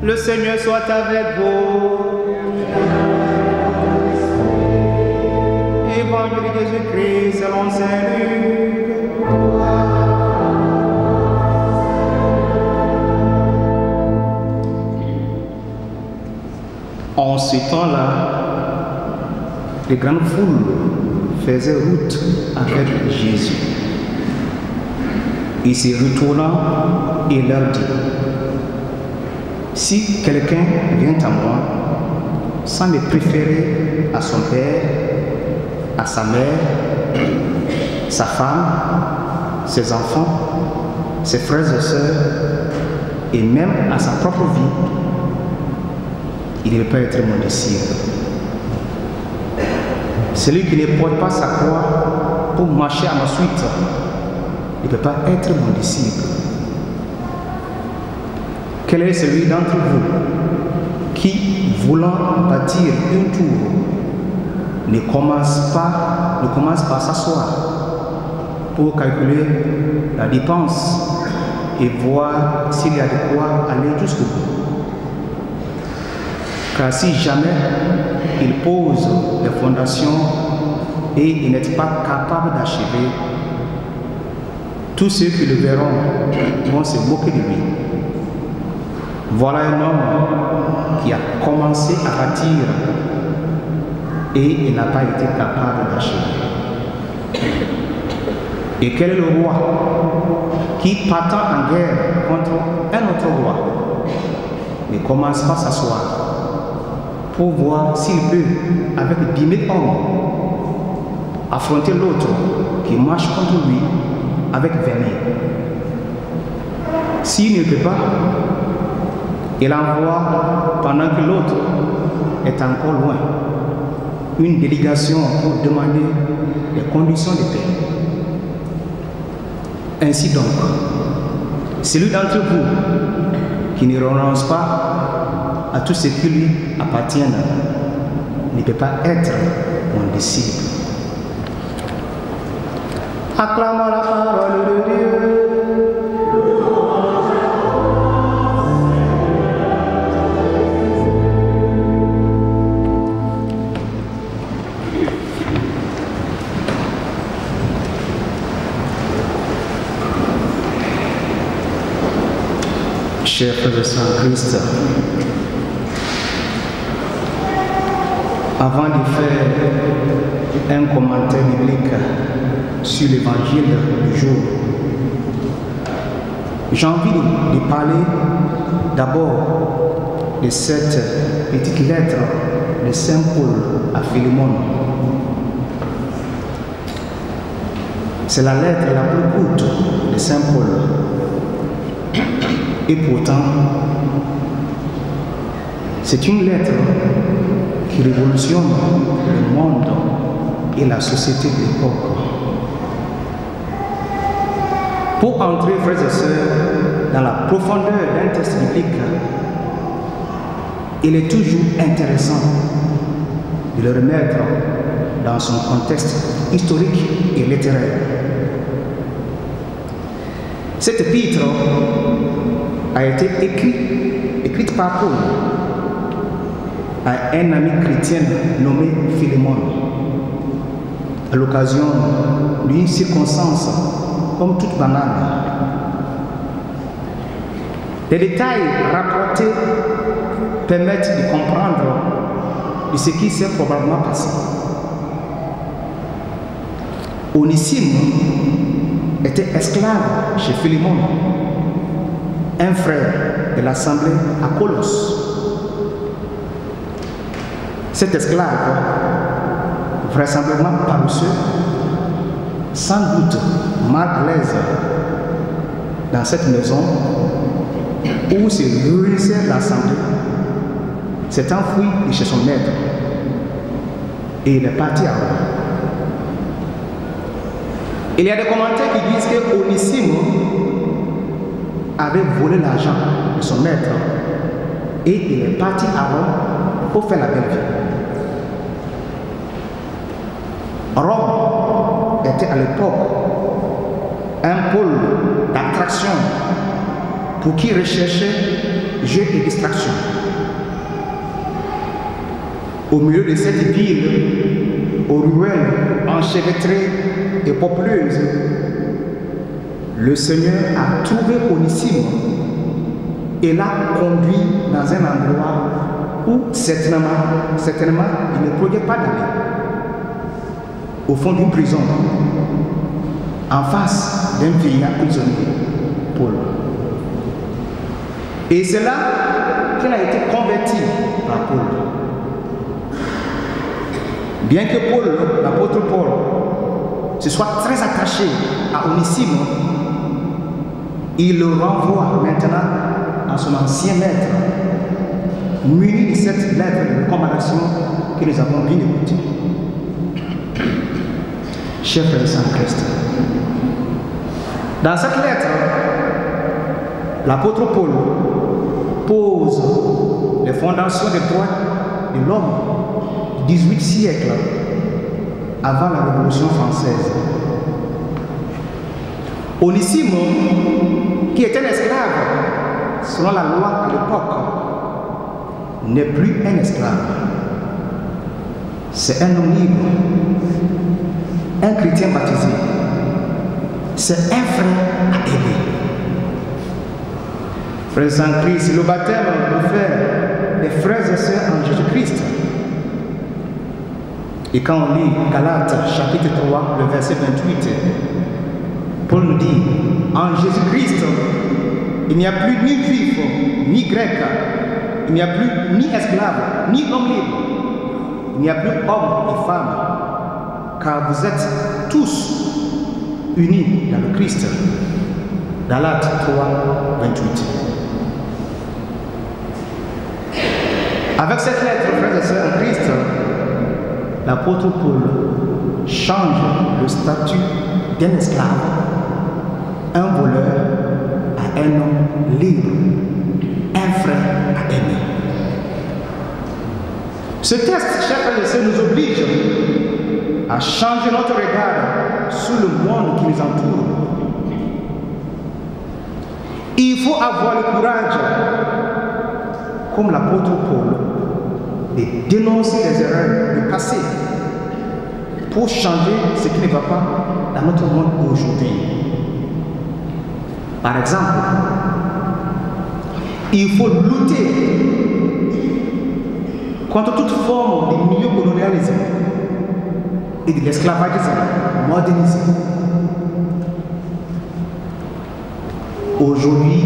Le Seigneur soit avec vous. Évangile de Jésus-Christ selon Saint Luc. En ce temps-là, les grandes foules faisaient route avec Jésus. Il se retourna et leur dit: si quelqu'un vient à moi sans me préférer à son père, à sa mère, sa femme, ses enfants, ses frères et sœurs, et même à sa propre vie, il ne peut pas être mon disciple. Celui qui ne porte pas sa croix pour marcher à ma suite, il ne peut pas être mon disciple. Quel est celui d'entre vous qui, voulant bâtir une tour, ne commence par s'asseoir pour calculer la dépense et voir s'il y a de quoi aller jusqu'au bout? Car si jamais il pose les fondations et il n'est pas capable d'achever, tous ceux qui le verront vont se moquer de lui. Voilà un homme qui a commencé à bâtir et il n'a pas été capable d'achever. Et quel est le roi qui, partant en guerre contre un autre roi, ne commence pas à s'asseoir pour voir s'il peut, avec 10 000 hommes, affronter l'autre qui marche contre lui avec 20 000. S'il ne peut pas, il envoie, pendant que l'autre est encore loin, une délégation pour demander les conditions de paix. Ainsi donc, celui d'entre vous qui ne renonce pas à tout ce qui lui appartient ne peut pas être mon disciple. Acclamons la parole de Dieu. Chers frères et sœurs en Christ, avant de faire un commentaire biblique sur l'évangile du jour, j'ai envie de parler d'abord de cette petite lettre de Saint Paul à Philémon. C'est la lettre la plus courte de Saint Paul. Et pourtant, c'est une lettre qui révolutionne le monde et la société de l'époque. Pour entrer, frères et sœurs, dans la profondeur d'un texte biblique, il est toujours intéressant de le remettre dans son contexte historique et littéraire. Cette épître a été écrite par Paul à un ami chrétien nommé Philémon, à l'occasion d'une circonstance comme toute banale. Les détails rapportés permettent de comprendre de ce qui s'est probablement passé. Onésime était esclave chez Philémon, un frère de l'assemblée à Colosse. Cet esclave, vraisemblablement paresseux, sans doute mal à l'aise dans cette maison où se réunissait l'assemblée, s'est enfui de chez son maître et il est parti à Rome. Il y a des commentaires qui disent que Onésime avait volé l'argent de son maître et il est parti à Rome pour faire la belle vie. Rome était à l'époque un pôle d'attraction pour qui recherchait jeux et distractions. Au milieu de cette ville, aux ruelles enchevêtrées et populeuses, le Seigneur a trouvé Onésime et l'a conduit dans un endroit où certainement il ne pouvait pas d'aller. Au fond d'une prison, en face d'un vieillard prisonnier, Paul. Et c'est là qu'il a été converti par Paul. Bien que Paul, l'apôtre Paul, se soit très attaché à Onésime, il le renvoie maintenant à son ancien maître, muni de cette lettre de recommandation que nous avons bien écoutée. Chers frères et sœurs en Christ, dans cette lettre, l'apôtre Paul pose les fondations des droits de l'homme du XVIIIe siècle avant la Révolution française. Onésime, qui était un esclave selon la loi à l'époque, n'est plus un esclave. C'est un homme libre, un chrétien baptisé. C'est un frère à aimer. Frères en Christ, le baptême nous fait des frères et sœurs en Jésus-Christ. Et quand on lit Galates chapitre 3, le verset 28, Paul nous dit, en Jésus-Christ, il n'y a plus ni juif, ni grec, il n'y a plus ni esclave, ni homme libre, il n'y a plus homme et femme, car vous êtes tous unis dans le Christ. Galates 3, 28. Avec cette lettre, frères et sœurs en Christ, l'apôtre Paul change le statut d'un esclave, un voleur, à un homme libre, un frère à aimer. Ce texte, chers frères et sœurs, nous oblige à changer notre regard sur le monde qui nous entoure. Il faut avoir le courage, comme l'apôtre Paul, de dénoncer les erreurs du passé pour changer ce qui ne va pas dans notre monde aujourd'hui. Par exemple, il faut lutter contre toute forme de néocolonialisme et de l'esclavagisme modernisé. Aujourd'hui,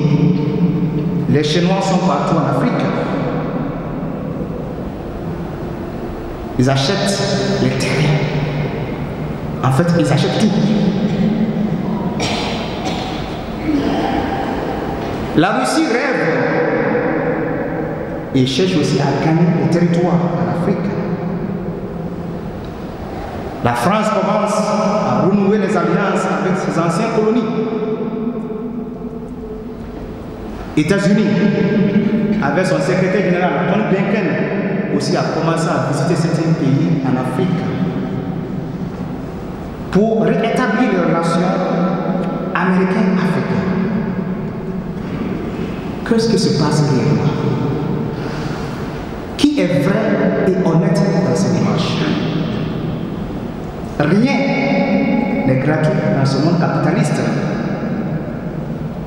les Chinois sont partout en Afrique. Ils achètent les terrains. En fait, ils achètent tout. La Russie rêve et cherche aussi à gagner le territoire en Afrique. La France commence à renouer les alliances avec ses anciennes colonies. États-Unis, avec son secrétaire général, Tony Blinken, aussi a commencé à visiter certains pays en Afrique pour rétablir les relations américaines-africaines. Qu'est-ce qui se passe réellement? Qui est vrai et honnête dans cette démarche? Rien n'est gratuit dans ce monde capitaliste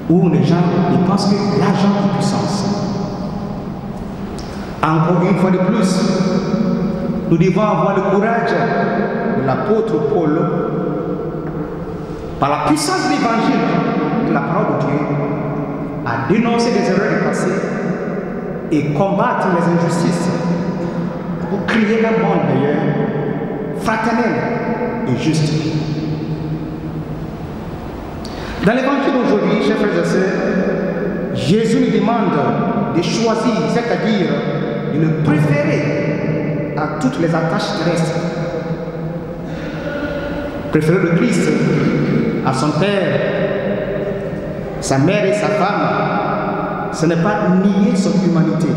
où les gens ils pensent que l'argent est puissance. Encore une fois de plus, nous devons avoir le courage de l'apôtre Paul, par la puissance de l'évangile, de la parole de Dieu, à dénoncer les erreurs du passé et combattre les injustices pour créer un monde meilleur, fraternel et juste. Dans l'évangile d'aujourd'hui, chers frères et sœurs, Jésus nous demande de choisir, c'est-à-dire de le préférer à toutes les attaches terrestres. Préférer le Christ à son Père, sa mère et sa femme, ce n'est pas nier son humanité,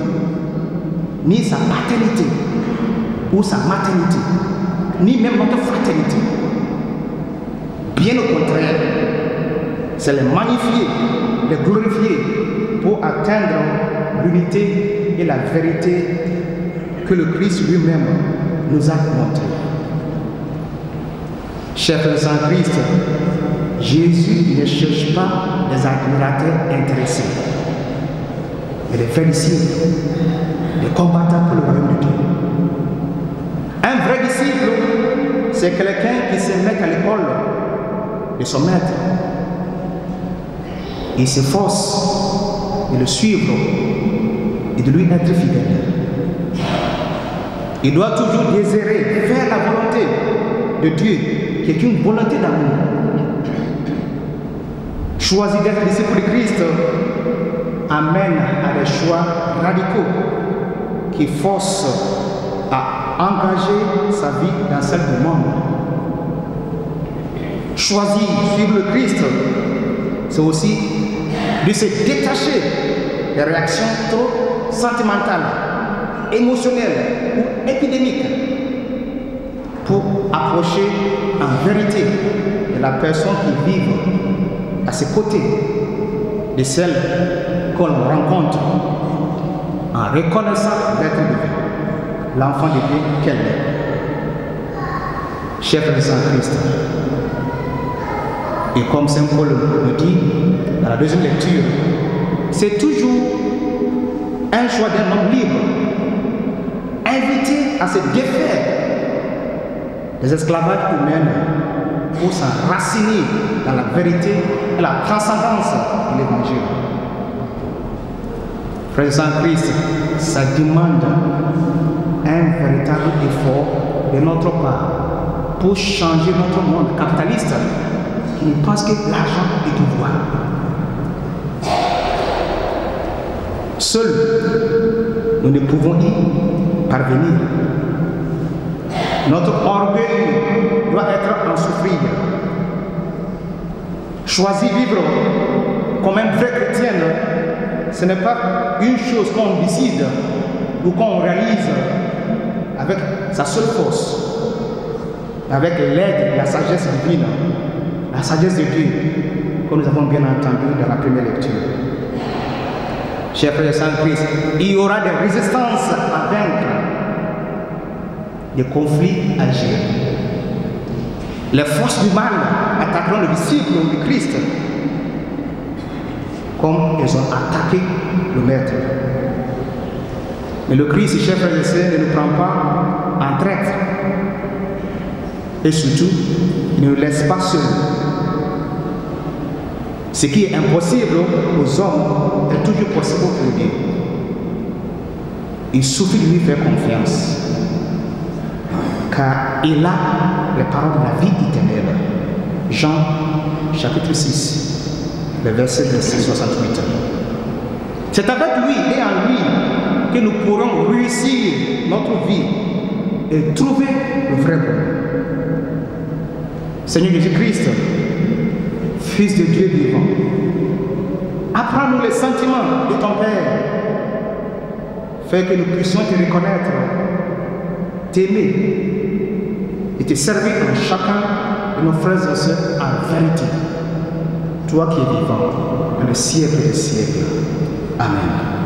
ni sa paternité ou sa maternité, ni même notre fraternité. Bien au contraire, c'est les magnifier, les glorifier pour atteindre l'unité et la vérité que le Christ lui-même nous a montré. Chers frères en Christ, Jésus ne cherche pas des admirateurs intéressés, mais des vrais disciples, des combattants pour le royaume de Dieu. Un vrai disciple, c'est quelqu'un qui se met à l'école de son maître. Il s'efforce de le suivre et de lui être fidèle. Il doit toujours désirer faire la volonté de Dieu, qui est une volonté d'amour. Choisir d'être disciple de Christ amène à des choix radicaux qui forcent à engager sa vie dans celle du monde. Choisir de suivre le Christ, c'est aussi de se détacher des réactions trop sentimentales, émotionnelles ou épidémiques pour approcher en vérité de la personne qui vit à ses côtés, de celle qu'on rencontre en reconnaissant l'être divin, l'enfant de Dieu qu'elle est. Chers frères en Christ, et comme Saint Paul le dit dans la deuxième lecture, c'est toujours un choix d'un homme libre, invité à se défaire des esclavages humains pour s'enraciner dans la vérité et la transcendance de l'Évangile. Frères en Christ, ça demande un véritable effort de notre part pour changer notre monde capitaliste qui ne pense que l'argent est tout pouvoir. Seuls, nous ne pouvons y parvenir. Notre orgueil doit être en souffrir. Choisir vivre comme un vrai chrétien, ce n'est pas une chose qu'on décide ou qu'on réalise avec sa seule force, avec l'aide de la sagesse divine, la sagesse de Dieu, que nous avons bien entendu dans la première lecture. Chers frères et en Christ, il y aura des résistances à vaincre, des conflits à gérer. Les forces du mal attaqueront le disciple du Christ comme elles ont attaqué le Maître. Mais le Christ, chers frères et sœurs, ne nous prend pas en traître. Et surtout, il ne nous laisse pas seuls. Ce qui est impossible aux hommes est toujours possible pour Dieu. Il suffit de lui faire confiance, car il a les paroles de la vie éternelle. Jean chapitre 6, le verset 68. C'est avec lui et en lui que nous pourrons réussir notre vie et trouver le vrai bonheur. Seigneur Jésus-Christ, Fils de Dieu vivant, apprends-nous les sentiments de ton Père. Fais que nous puissions te reconnaître, t'aimer et te servir en chacun de nos frères et sœurs en vérité. Toi qui es vivant dans les siècles des siècles. Amen.